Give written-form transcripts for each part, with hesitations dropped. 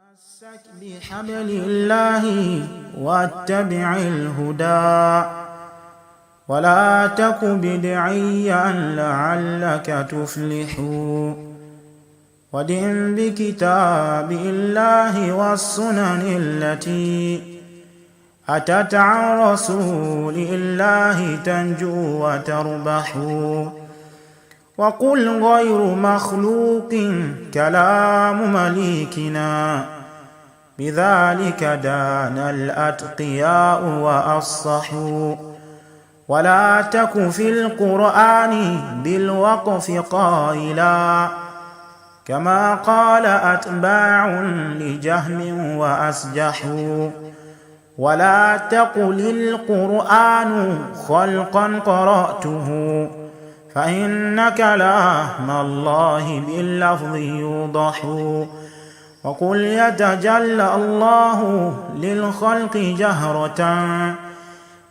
تمسك بحبل الله واتبع الهدى ولا تك بدعيا لعلك تفلح ودن بكتاب الله والسنن التي أتت عن رسول الله تنجو وتربح وقل غير مخلوق كلام مليكنا بذلك دان الأتقياء وأصحوا ولا تك في القرآن بالوقف قائلا كما قال أتباع لجهم وأسجحوا ولا تقل القرآن خلقا قرأته فإن كلام الله باللفظ يوضح وقل يتجلى الله للخلق جهرة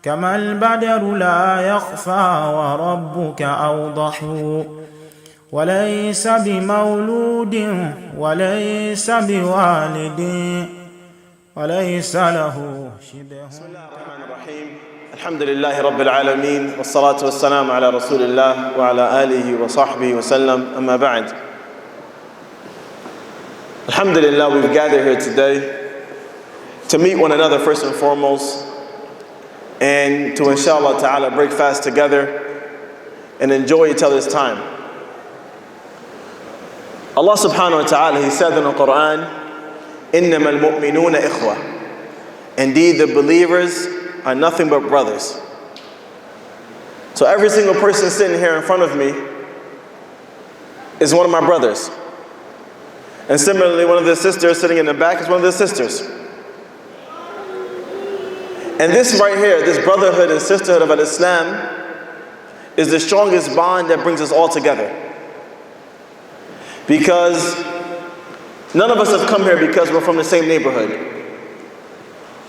كما البدر لا يخفى وربك أوضح وليس بمولود وليس بوالد وليس له شبه. بسم الله الرحمن الرحيم. الحمد لله رب العالمين والصلاة والسلام على رسول الله وعلى آله وصحبه وسلم. أما بعد. Alhamdulillah, we've gathered here today to meet one another first and foremost, and to inshallah ta'ala break fast together and enjoy each other's time. Allah subhanahu wa ta'ala, He said in the Qur'an, إِنَّمَا الْمُؤْمِنُونَ إِخْوَةً. Indeed, the believers are nothing but brothers. So every single person sitting here in front of me is one of my brothers. And similarly, one of the sisters sitting in the back is one of the sisters. And this right here, this brotherhood and sisterhood of Islam, is the strongest bond that brings us all together. Because none of us have come here because we're from the same neighborhood,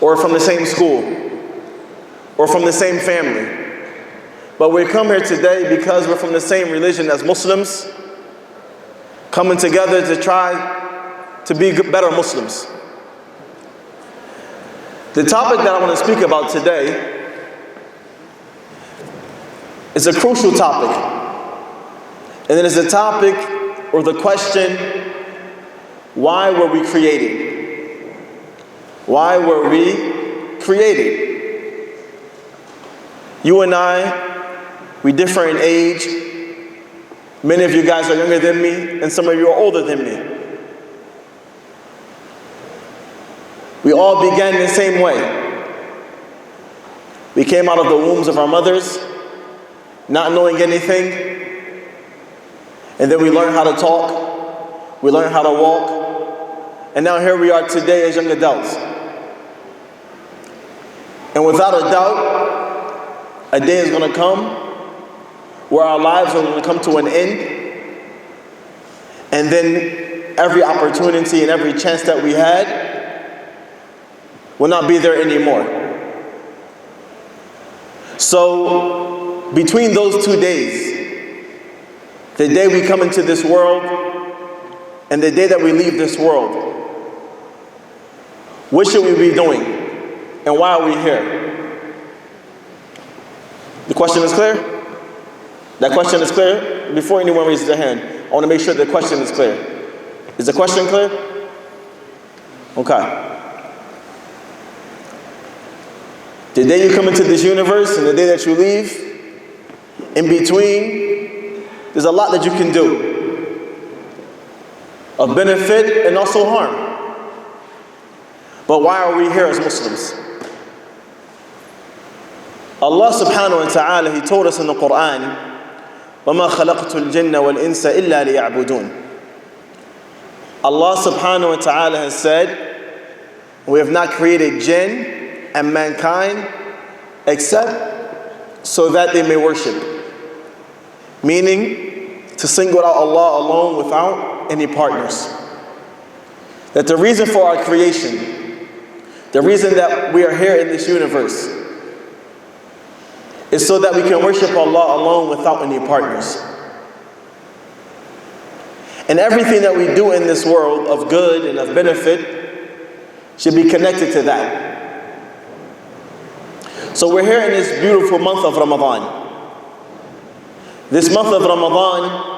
or from the same school, or from the same family. But we come here today because we're from the same religion as Muslims, coming together to try to be better Muslims. The topic that I want to speak about today is a crucial topic. And it is a topic or the question, why were we created? Why were we created? You and I, we differ in age. Many of you guys are younger than me, and some of you are older than me. We all began in the same way. We came out of the wombs of our mothers, not knowing anything. And then we learned how to talk. We learned how to walk. And now here we are today as young adults. And without a doubt, a day is going to come where our lives are going to come to an end. And then every opportunity and every chance that we had will not be there anymore. So, between those 2 days, the day we come into this world and the day that we leave this world, what should we be doing? And why are we here? The question is clear? That question is clear? Before anyone raises their hand, I want to make sure the question is clear. Is the question clear? Okay. The day you come into this universe and the day that you leave, in between, there's a lot that you can do of benefit and also harm. But why are we here as Muslims? Allah subhanahu wa ta'ala, He told us in the Qur'an, وَمَا خَلَقْتُ الْجِنَّ وَالْإِنسَ إِلَّا لِيَعْبُدُونَ. Allah subhanahu wa ta'ala has said, we have not created jinn and mankind except so that they may worship. Meaning, to single out Allah alone without any partners. That the reason for our creation, the reason that we are here in this universe, is so that we can worship Allah alone without any partners. And everything that we do in this world of good and of benefit should be connected to that. So we're here in this beautiful month of Ramadan. This month of Ramadan,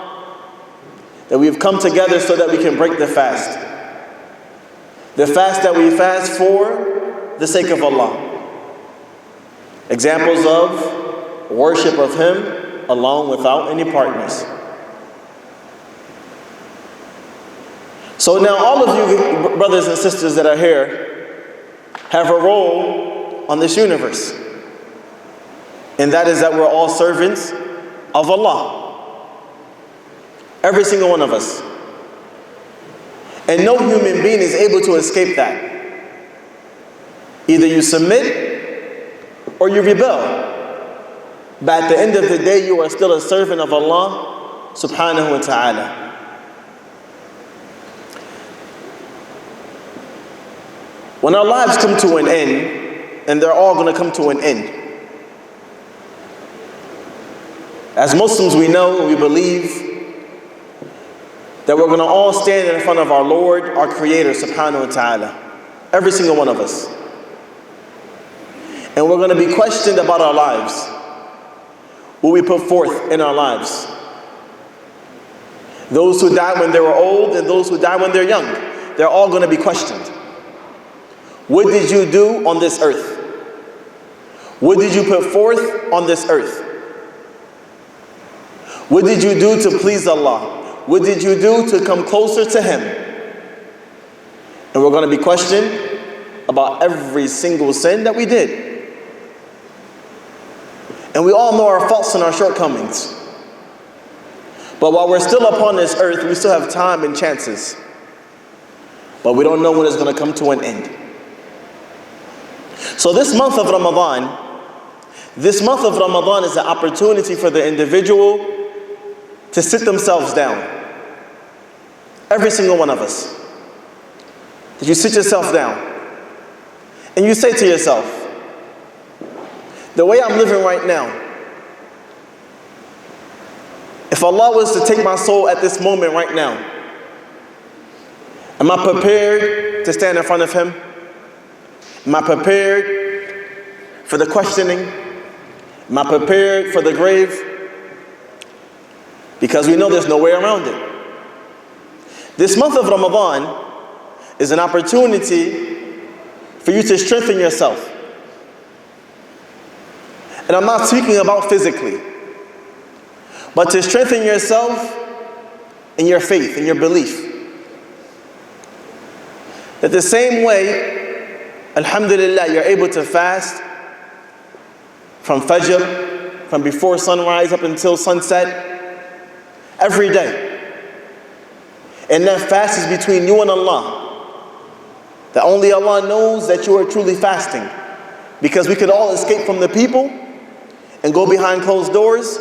that we've come together so that we can break the fast. The fast that we fast for the sake of Allah. Examples of worship of Him alone without any partners. So now all of you brothers and sisters that are here have a role on this universe. And that is that we're all servants of Allah. Every single one of us. And no human being is able to escape that. Either you submit or you rebel. But at the end of the day, you are still a servant of Allah subhanahu wa ta'ala. When our lives come to an end, and they're all going to come to an end. As Muslims, we know, we believe that we're going to all stand in front of our Lord, our Creator, subhanahu wa ta'ala. Every single one of us. And we're going to be questioned about our lives. What we put forth in our lives. Those who died when they were old and those who died when they're young. They're all going to be questioned. What did you do on this earth? What did you put forth on this earth? What did you do to please Allah? What did you do to come closer to Him? And we're going to be questioned about every single sin that we did. And we all know our faults and our shortcomings. But while we're still upon this earth, we still have time and chances. But we don't know when it's going to come to an end. So this month of Ramadan is an opportunity for the individual to sit themselves down. Every single one of us. That you sit yourself down and you say to yourself, the way I'm living right now, if Allah was to take my soul at this moment right now, am I prepared to stand in front of Him? Am I prepared for the questioning? Am I prepared for the grave? Because we know there's no way around it. This month of Ramadan is an opportunity for you to strengthen yourself. And I'm not speaking about physically, but to strengthen yourself in your faith, in your belief. That the same way, alhamdulillah, you're able to fast from Fajr, from before sunrise up until sunset, every day. And that fast is between you and Allah. That only Allah knows that you are truly fasting. Because we could all escape from the people and go behind closed doors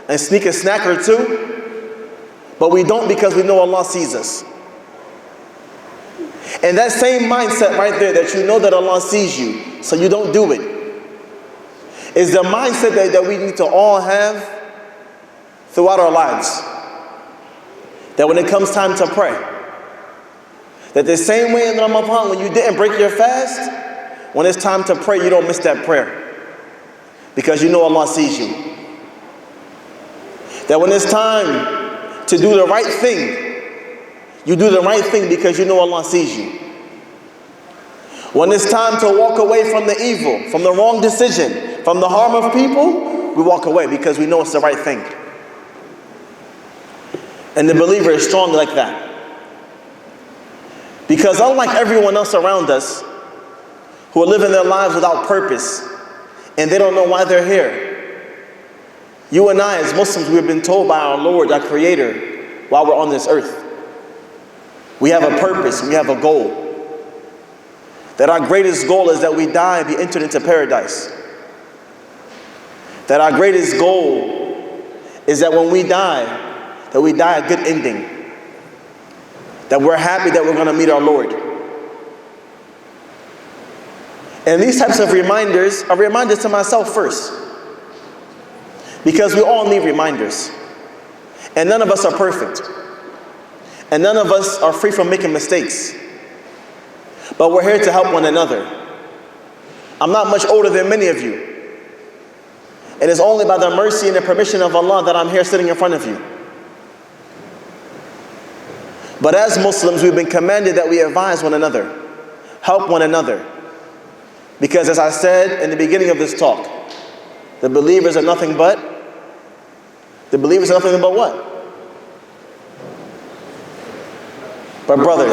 and sneak a snack or two. But we don't, because we know Allah sees us. And that same mindset right there, that you know that Allah sees you, so you don't do it, is the mindset that we need to all have throughout our lives. That when it comes time to pray, that the same way in Ramadan, when you didn't break your fast, when it's time to pray, you don't miss that prayer. Because you know Allah sees you. That when it's time to do the right thing, you do the right thing because you know Allah sees you. When it's time to walk away from the evil, from the wrong decision, from the harm of people, we walk away because we know it's the right thing. And the believer is strong like that. Because unlike everyone else around us, who are living their lives without purpose, and they don't know why they're here, you and I as Muslims, we've been told by our Lord, our Creator, while we're on this earth, we have a purpose, we have a goal. That our greatest goal is that we die and be entered into paradise. That our greatest goal is that when we die, that we die a good ending. That we're happy that we're going to meet our Lord. And these types of reminders are reminders to myself first. Because we all need reminders. And none of us are perfect. And none of us are free from making mistakes. But we're here to help one another. I'm not much older than many of you. It is only by the mercy and the permission of Allah that I'm here sitting in front of you. But as Muslims, we've been commanded that we advise one another, help one another. Because as I said in the beginning of this talk, the believers are nothing but what? But brothers.